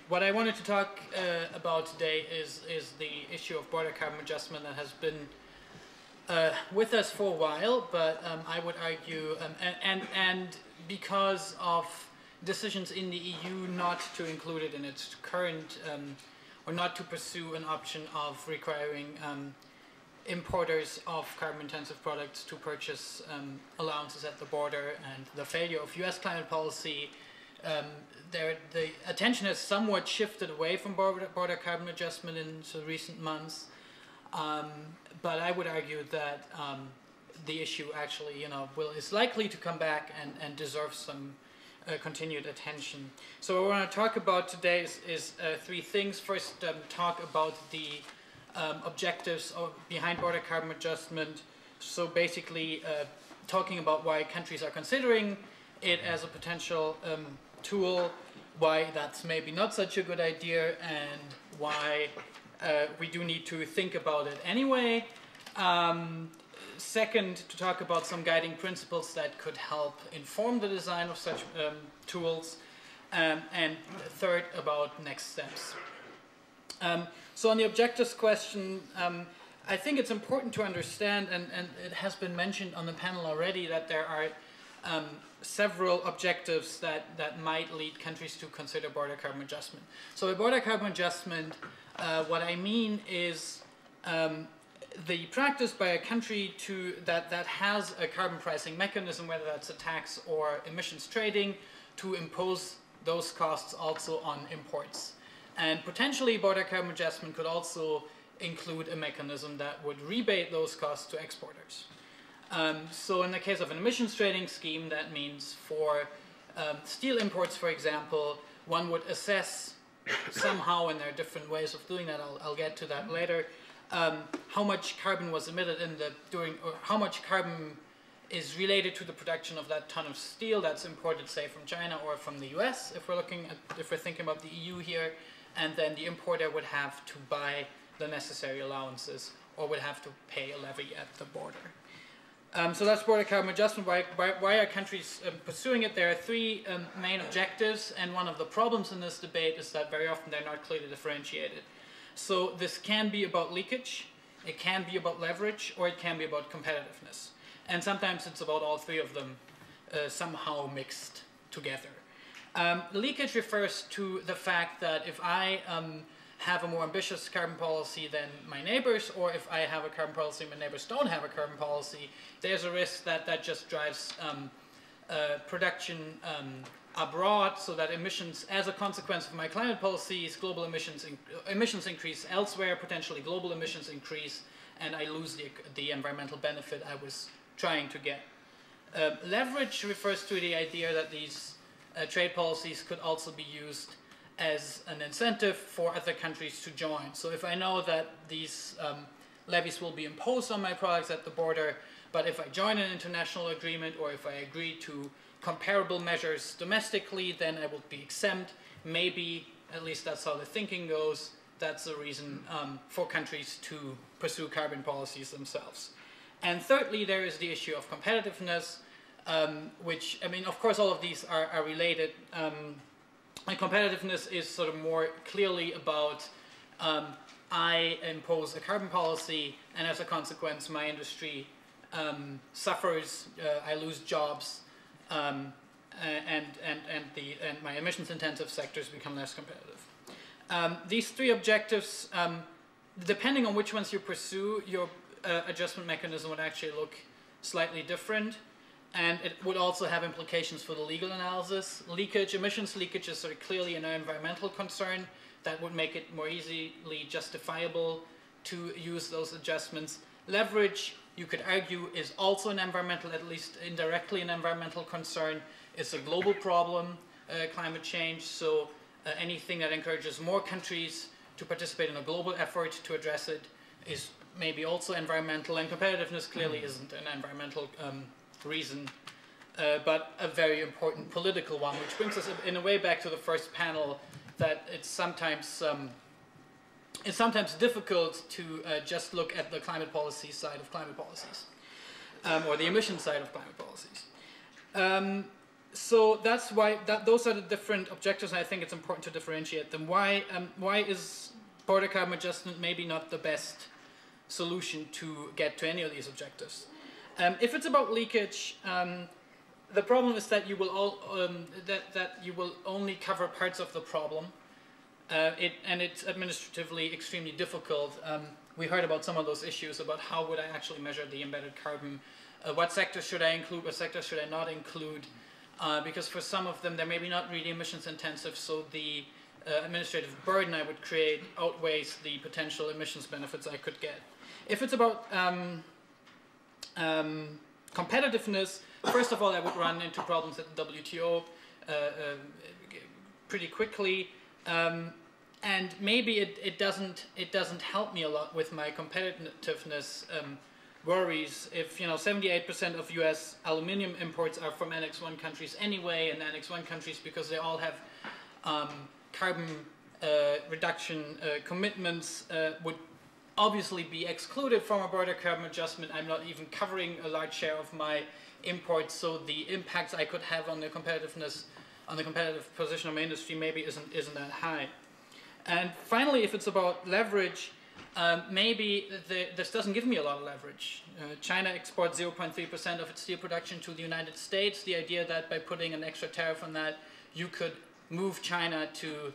What I wanted to talk about today is the issue of border carbon adjustment that has been with us for a while, but I would argue, and because of decisions in the EU not to include it in its current, or not to pursue an option of requiring importers of carbon-intensive products to purchase allowances at the border, and the failure of US climate policy, the attention has somewhat shifted away from border carbon adjustment in recent months. But I would argue that the issue actually, is likely to come back and deserves some continued attention. So what I want to talk about today is three things. First, talk about the objectives behind border carbon adjustment. So basically, talking about why countries are considering it as a potential tool, why that's maybe not such a good idea, and why we do need to think about it anyway. Second, to talk about some guiding principles that could help inform the design of such tools. And third, about next steps. So on the objectives question, I think it's important to understand, and it has been mentioned on the panel already, that there are several objectives that might lead countries to consider border carbon adjustment. So by border carbon adjustment, what I mean is the practice by a country that has a carbon pricing mechanism, whether that's a tax or emissions trading, to impose those costs also on imports. And potentially border carbon adjustment could also include a mechanism that would rebate those costs to exporters. So in the case of an emissions trading scheme, that means for steel imports, for example, one would assess somehow, and there are different ways of doing that, I'll get to that later, how much carbon was emitted or how much carbon is related to the production of that ton of steel that's imported, say, from China or from the US, if we're thinking about the EU here, and then the importer would have to buy the necessary allowances or would have to pay a levy at the border. So that's border carbon adjustment. Why are countries pursuing it? There are three main objectives, and one of the problems in this debate is that very often they're not clearly differentiated. So this can be about leakage, it can be about leverage, or it can be about competitiveness. And sometimes it's about all three of them somehow mixed together. Leakage refers to the fact that if I have a more ambitious carbon policy than my neighbors, or if I have a carbon policy and my neighbors don't have a carbon policy, there's a risk that that just drives production abroad, so that emissions, as a consequence of my climate policies, global emissions increase elsewhere, potentially global emissions increase, and I lose the environmental benefit I was trying to get. Leverage refers to the idea that these trade policies could also be used as an incentive for other countries to join. So if I know that these levies will be imposed on my products at the border, but if I join an international agreement, or if I agree to comparable measures domestically, then I will be exempt. Maybe, at least that's how the thinking goes, that's the reason for countries to pursue carbon policies themselves. And thirdly, there is the issue of competitiveness, which, I mean, of course, all of these are related. And competitiveness is sort of more clearly about I impose a carbon policy, and as a consequence, my industry suffers, I lose jobs, and my emissions-intensive sectors become less competitive. These three objectives, depending on which ones you pursue, your adjustment mechanism would actually look slightly different. And it would also have implications for the legal analysis. Leakage, emissions leakage is sort of clearly an environmental concern that would make it more easily justifiable to use those adjustments. Leverage, you could argue, is also an environmental, at least indirectly an environmental concern. It's a global problem, climate change, so anything that encourages more countries to participate in a global effort to address it is maybe also environmental, and competitiveness clearly isn't an environmental reason, but a very important political one, which brings us in a way back to the first panel, that it's sometimes difficult to just look at the climate policy side of climate policies, or the emission side of climate policies. so that's why those are the different objectives, and I think it's important to differentiate them. Why is border carbon adjustment maybe not the best solution to get to any of these objectives? If it's about leakage, the problem is that you will you will only cover parts of the problem, and it's administratively extremely difficult. We heard about some of those issues about how would I actually measure the embedded carbon, what sectors should I include, what sectors should I not include, because for some of them they're maybe not really emissions intensive, so the administrative burden I would create outweighs the potential emissions benefits I could get. If it's about competitiveness, first of all, I would run into problems at the WTO pretty quickly, and maybe it doesn't help me a lot with my competitiveness worries. If 78% of U.S. aluminium imports are from Annex 1 countries anyway, and Annex 1 countries, because they all have carbon reduction commitments, would obviously be excluded from a border carbon adjustment. I'm not even covering a large share of my imports, so the impacts I could have on the competitiveness, on the competitive position of my industry maybe isn't that high. And finally, if it's about leverage, maybe this doesn't give me a lot of leverage. China exports 0.3% of its steel production to the United States. The idea that by putting an extra tariff on that, you could move China to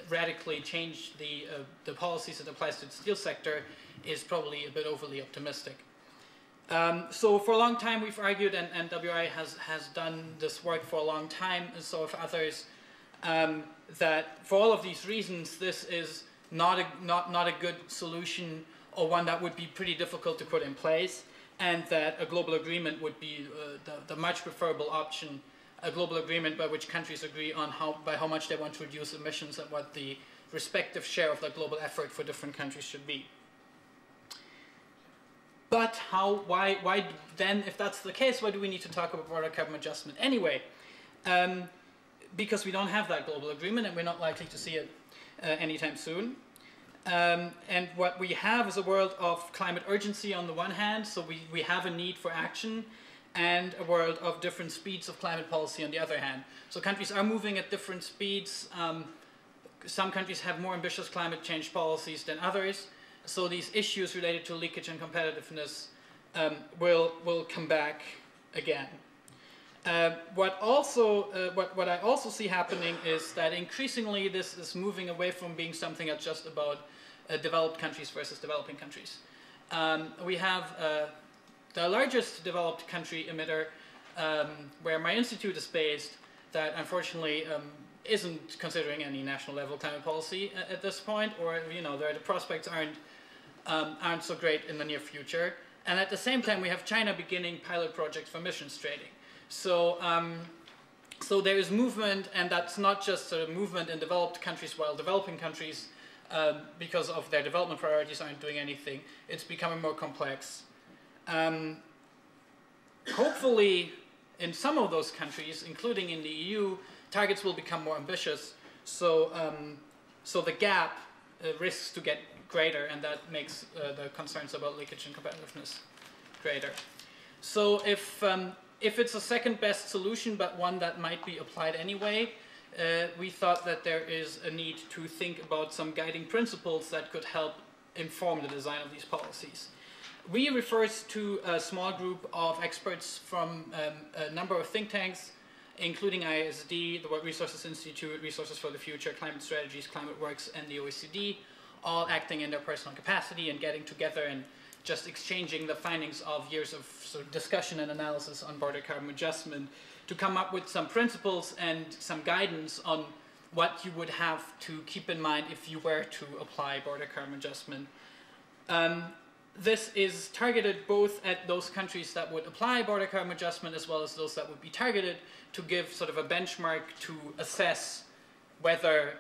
radically change the policies that applies to the steel sector is probably a bit overly optimistic. So for a long time we've argued, and WRI has done this work for a long time, and so have others, that for all of these reasons this is not a good solution, or one that would be pretty difficult to put in place, and that a global agreement would be the much preferable option, a global agreement by which countries agree on by how much they want to reduce emissions and what the respective share of the global effort for different countries should be. But why then, if that's the case, why do we need to talk about border carbon adjustment anyway? Because we don't have that global agreement, and we're not likely to see it anytime soon. And what we have is a world of climate urgency on the one hand, so we have a need for action, and a world of different speeds of climate policy on the other hand. So countries are moving at different speeds. Some countries have more ambitious climate change policies than others. So these issues related to leakage and competitiveness will come back again. What I also see happening is that increasingly this is moving away from being something that's just about developed countries versus developing countries. We have the largest developed country emitter, where my institute is based, that unfortunately isn't considering any national level climate policy at this point, or the prospects aren't so great in the near future. And at the same time, we have China beginning pilot projects for emissions trading. So, so there is movement, and that's not just a movement in developed countries, while developing countries, because of their development priorities, aren't doing anything. It's becoming more complex. Hopefully, in some of those countries, including in the EU, targets will become more ambitious. So, so the gap risks to get greater, and that makes the concerns about leakage and competitiveness greater. So if it's a second best solution, but one that might be applied anyway, we thought that there is a need to think about some guiding principles that could help inform the design of these policies. We refers to a small group of experts from a number of think tanks, including IISD, the World Resources Institute, Resources for the Future, Climate Strategies, Climate Works, and the OECD, all acting in their personal capacity and getting together and just exchanging the findings of years of sort of discussion and analysis on border carbon adjustment to come up with some principles and some guidance on what you would have to keep in mind if you were to apply border carbon adjustment. This is targeted both at those countries that would apply border carbon adjustment as well as those that would be targeted to give sort of a benchmark to assess whether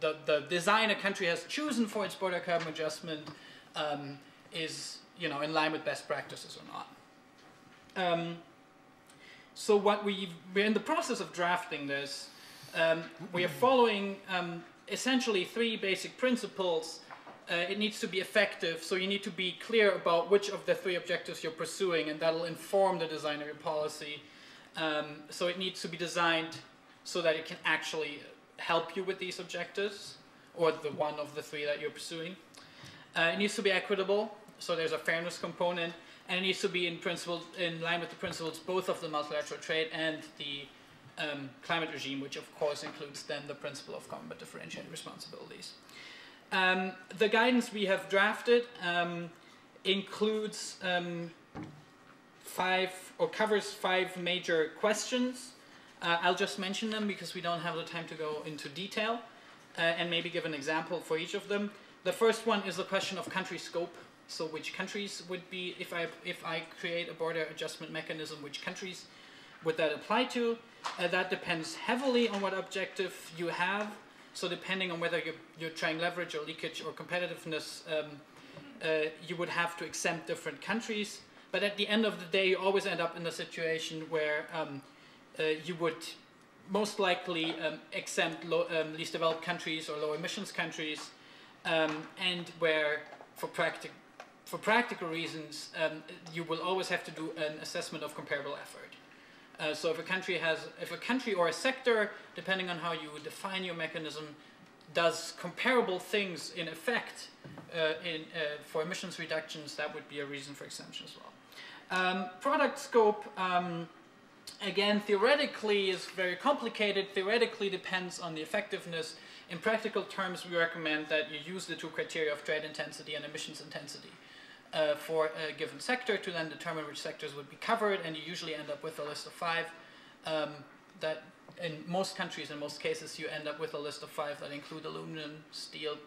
the design a country has chosen for its border carbon adjustment is in line with best practices or not. So what we're in the process of drafting this. We are following essentially three basic principles. It needs to be effective, so you need to be clear about which of the three objectives you're pursuing, and that'll inform the design of your policy. So it needs to be designed so that it can actually help you with these objectives, or the one of the three that you're pursuing. It needs to be equitable, so there's a fairness component, and it needs to be in principle in line with the principles both of the multilateral trade and the climate regime, which of course includes then the principle of common but differentiated responsibilities. The guidance we have drafted includes covers 5 major questions. I'll just mention them because we don't have the time to go into detail, and maybe give an example for each of them. The first one is the question of country scope. So which countries would be, if I create a border adjustment mechanism, which countries would that apply to? That depends heavily on what objective you have. So depending on whether you're trying leverage or leakage or competitiveness, you would have to exempt different countries. But at the end of the day, you always end up in a situation where you would most likely exempt least developed countries or low emissions countries, and where for practical reasons you will always have to do an assessment of comparable effort. So if a country or a sector, depending on how you define your mechanism, does comparable things in effect for emissions reductions, that would be a reason for exemption as well. Product scope, again, theoretically is very complicated. Theoretically depends on the effectiveness. In practical terms, we recommend that you use the 2 criteria of trade intensity and emissions intensity for a given sector to then determine which sectors would be covered, and you usually end up with a list of 5 that in most countries, in most cases, you end up with a list of 5 that include aluminum, steel,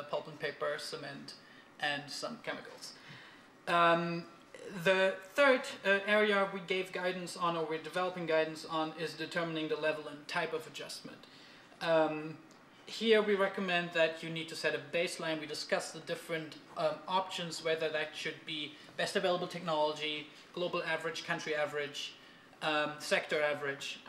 pulp and paper, cement, and some chemicals. The third area we gave guidance on, or we're developing guidance on, is determining the level and type of adjustment. Here we recommend that you need to set a baseline. We discussed the different options, whether that should be best available technology, global average, country average, sector average.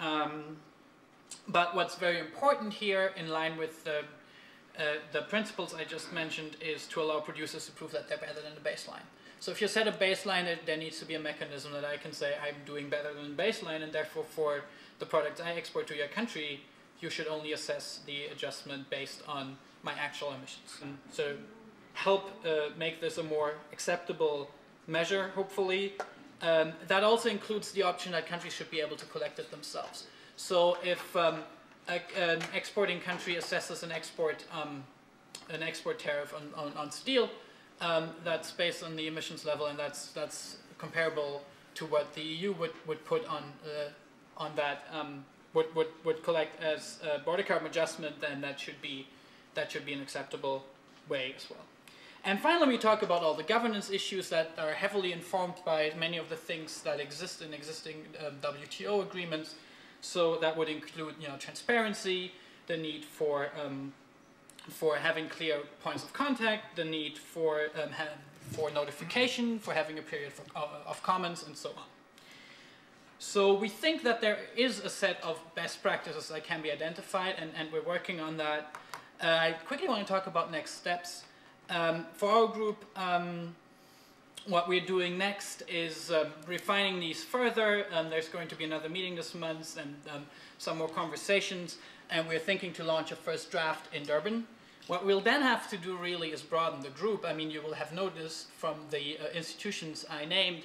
But what's very important here, in line with the principles I just mentioned, is to allow producers to prove that they're better than the baseline. So if you set a baseline, there needs to be a mechanism that I can say I'm doing better than the baseline, and therefore for the products I export to your country, you should only assess the adjustment based on my actual emissions. And so help make this a more acceptable measure, hopefully. That also includes the option that countries should be able to collect it themselves. So if an exporting country assesses an export tariff on steel, that's based on the emissions level, and that's comparable to what the EU would put on that, would collect as border carbon adjustment, then that should be an acceptable way as well. And finally, we talk about all the governance issues that are heavily informed by many of the things that exist in existing WTO agreements. So that would include, transparency, the need for having clear points of contact, the need for notification, for having a period of comments, and so on. So we think that there is a set of best practices that can be identified, and we're working on that. I quickly want to talk about next steps. For our group, what we're doing next is refining these further. There's going to be another meeting this month and some more conversations, and we're thinking to launch a first draft in Durban. What we'll then have to do really is broaden the group. I mean, you will have noticed from the institutions I named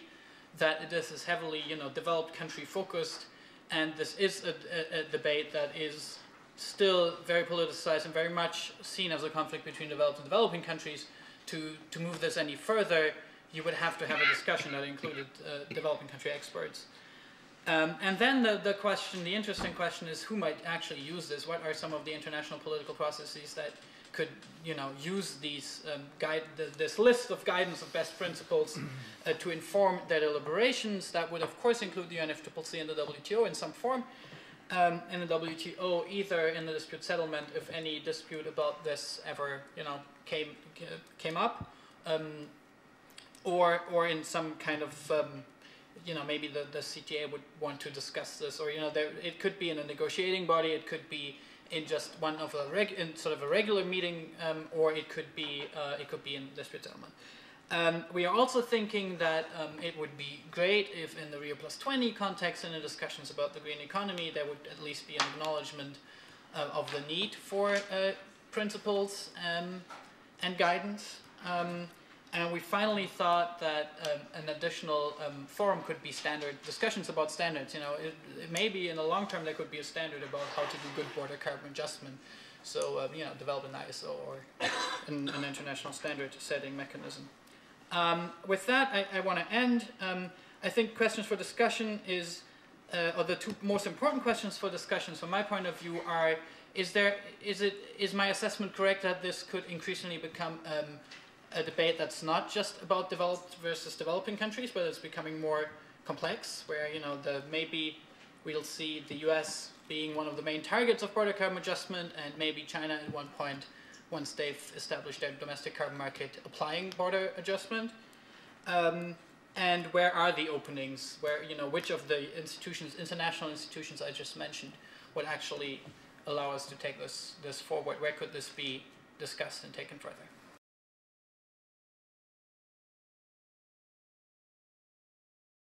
that this is heavily, developed country focused, and this is a debate that is still very politicized and very much seen as a conflict between developed and developing countries. To move this any further, you would have to have a discussion that included developing country experts. And then the interesting question is who might actually use this? What are some of the international political processes that could, use these this list of guidance of best principles to inform their deliberations? That would, of course, include the UNFCCC and the WTO in some form. In the WTO, either in the dispute settlement, if any dispute about this ever, came up, or in some kind of, maybe the CTA would want to discuss this, or it could be in a negotiating body, it could be in just one of in sort of a regular meeting, or it could be in dispute settlement. We are also thinking that it would be great if in the Rio+20 context and in discussions about the green economy there would at least be an acknowledgement of the need for principles and guidance. And we finally thought that an additional forum could be discussions about standards. You know, maybe in the long term there could be a standard about how to do good border carbon adjustment. So, you know, develop an ISO or an international standard setting mechanism. With that, I want to end. I think questions for discussion or the two most important questions for discussions from my point of view are, is my assessment correct that this could increasingly become a debate that's not just about developed versus developing countries, but it's becoming more complex, where, you know, maybe we'll see the US being one of the main targets of border carbon adjustment, and maybe China at one point, once they've established their domestic carbon market, applying border adjustment. And where are the openings? Where, you know, which of the institutions, international institutions I just mentioned, would actually allow us to take this forward? Where could this be discussed and taken further?